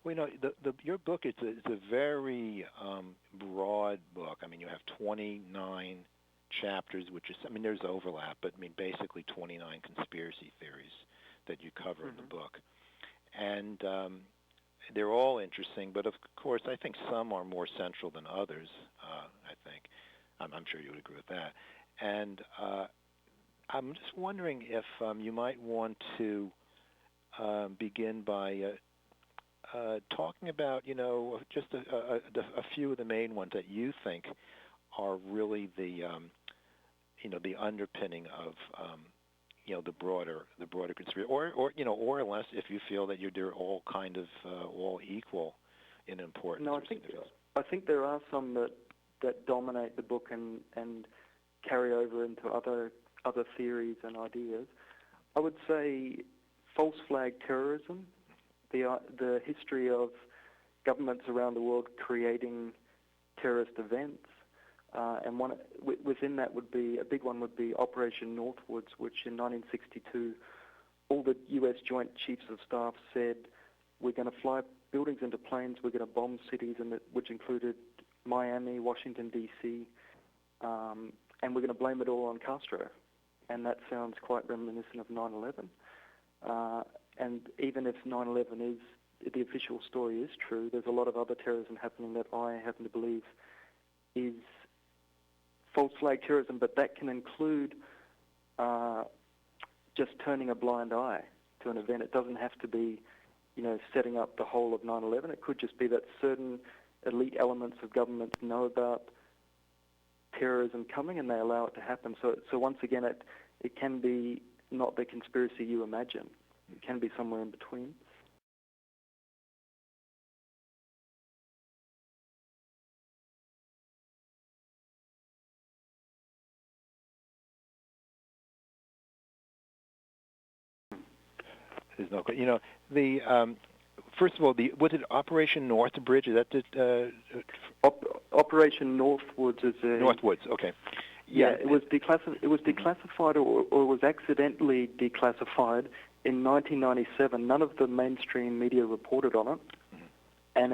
Well, your book it's a very broad book. I mean, you have 29 chapters, which is, I mean, there's overlap, but I mean, basically 29 conspiracy theories that you cover in the book. And they're all interesting, but of course, I think some are more central than others, I think. I'm sure you would agree with that. And I'm just wondering if you might want to begin by talking about, just a few of the main ones that you think are really the, the underpinning of, the broader conspiracy, or less if you feel that they're all kind of all equal in importance. No, I think there are some that dominate the book and carry over into other theories and ideas. I would say false flag terrorism, the history of governments around the world creating terrorist events, and within that would be a big one would be Operation Northwoods, which in 1962 all the U.S. Joint Chiefs of Staff said we're going to fly buildings into planes, we're going to bomb cities, which included Miami, Washington D.C., and we're going to blame it all on Castro. And that sounds quite reminiscent of 9/11. And even if 9/11 the official story is true, there's a lot of other terrorism happening that I happen to believe is false flag terrorism, but that can include just turning a blind eye to an event. It doesn't have to be, setting up the whole of 9/11. It could just be that certain elite elements of governments know about terrorism coming and they allow it to happen. So once again, it can be not the conspiracy you imagine. It can be somewhere in between. There's no, first of all, was it Operation Northbridge? Is that the Operation Northwoods is a Northwoods? Okay. Yeah, it was declassified or was accidentally declassified in 1997. None of the mainstream media reported on it, and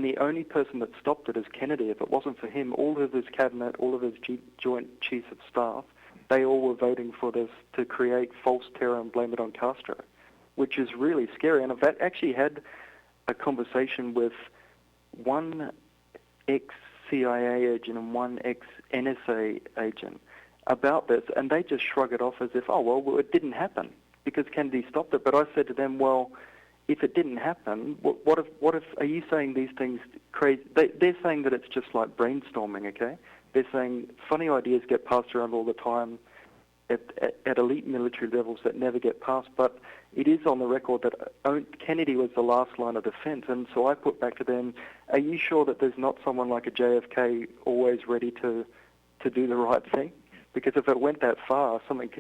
the only person that stopped it is Kennedy. If it wasn't for him, all of his cabinet, all of his Joint Chiefs of Staff, they all were voting for this to create false terror and blame it on Castro, which is really scary. And I've actually had a conversation with one ex-CIA agent and one ex-NSA agent about this, and they just shrug it off as if, well, it didn't happen because Kennedy stopped it. But I said to them, well, if it didn't happen, what if are you saying these things crazy? They're saying that it's just like brainstorming, okay? They're saying funny ideas get passed around all the time at elite military levels that never get passed, but it is on the record that Kennedy was the last line of defense. And so I put back to them, are you sure that there's not someone like a JFK always ready to do the right thing? Because if it went that far, something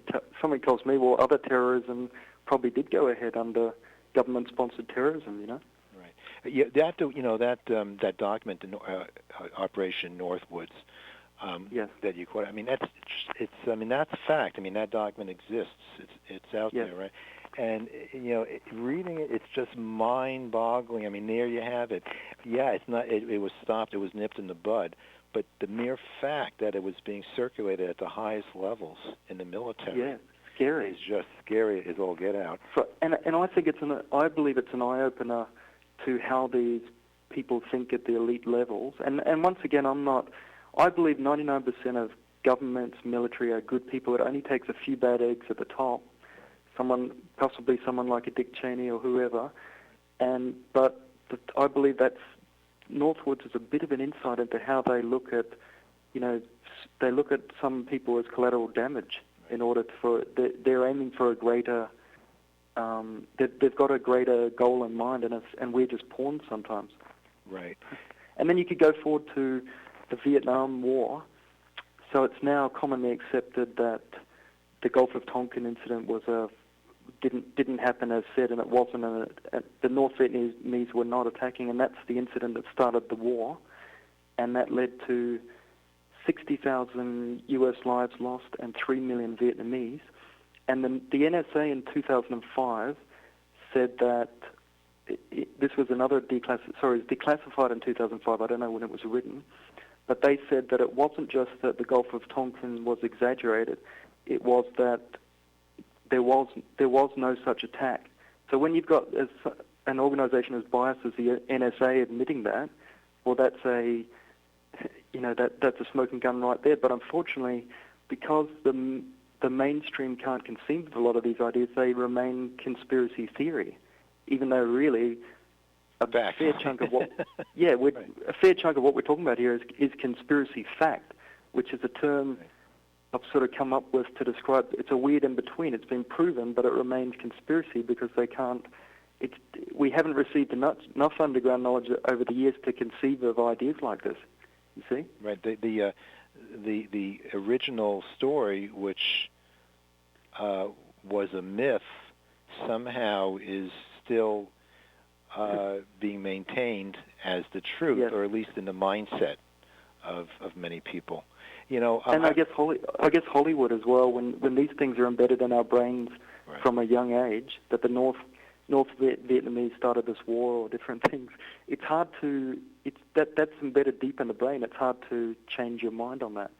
tells me, well, other terrorism probably did go ahead under government-sponsored terrorism, Right. Yeah, that document, Operation Northwoods, yes. that you quote. I mean, that's a fact. I mean, that document exists. It's out yes. there, right? And reading it, it's just mind-boggling. I mean, there you have it. Yeah, it's not. It was stopped. It was nipped in the bud. But the mere fact that it was being circulated at the highest levels in the military, scary. Is just scary as all get out. And I think I believe it's an eye-opener to how these people think at the elite levels. And once again, I believe 99% of governments, military are good people. It only takes a few bad eggs at the top, possibly someone like a Dick Cheney or whoever. But I believe Northwoods is a bit of an insight into how they look at, they look at some people as collateral damage in order they're aiming for a greater, they've got a greater goal in mind, and we're just pawns sometimes. Right. And then you could go forward to the Vietnam War. So it's now commonly accepted that the Gulf of Tonkin incident didn't happen as said, and it wasn't. The North Vietnamese were not attacking, and that's the incident that started the war, and that led to 60,000 U.S. lives lost and 3 million Vietnamese. And the NSA in 2005 said that this was another declassified in 2005. I don't know when it was written, but they said that it wasn't just that the Gulf of Tonkin was exaggerated; it was that there was no such attack. So when you've got an organization as biased as the NSA admitting that, well, that's a smoking gun right there. But unfortunately, because the mainstream can't conceive of a lot of these ideas, they remain conspiracy theory, even though really a fair chunk of what a fair chunk of what we're talking about here is conspiracy fact, which is a term I've sort of come up with to describe. It's a weird in between. It's been proven, but it remains conspiracy because they can't. We haven't received enough underground knowledge over the years to conceive of ideas like this. You see? Right. The original story, which was a myth, somehow is still being maintained as the truth, yes. or at least in the mindset of many people. And I guess Hollywood as well. When these things are embedded in our brains right. from a young age, that the North Vietnamese started this war or different things. It's hard to. That's embedded deep in the brain. It's hard to change your mind on that.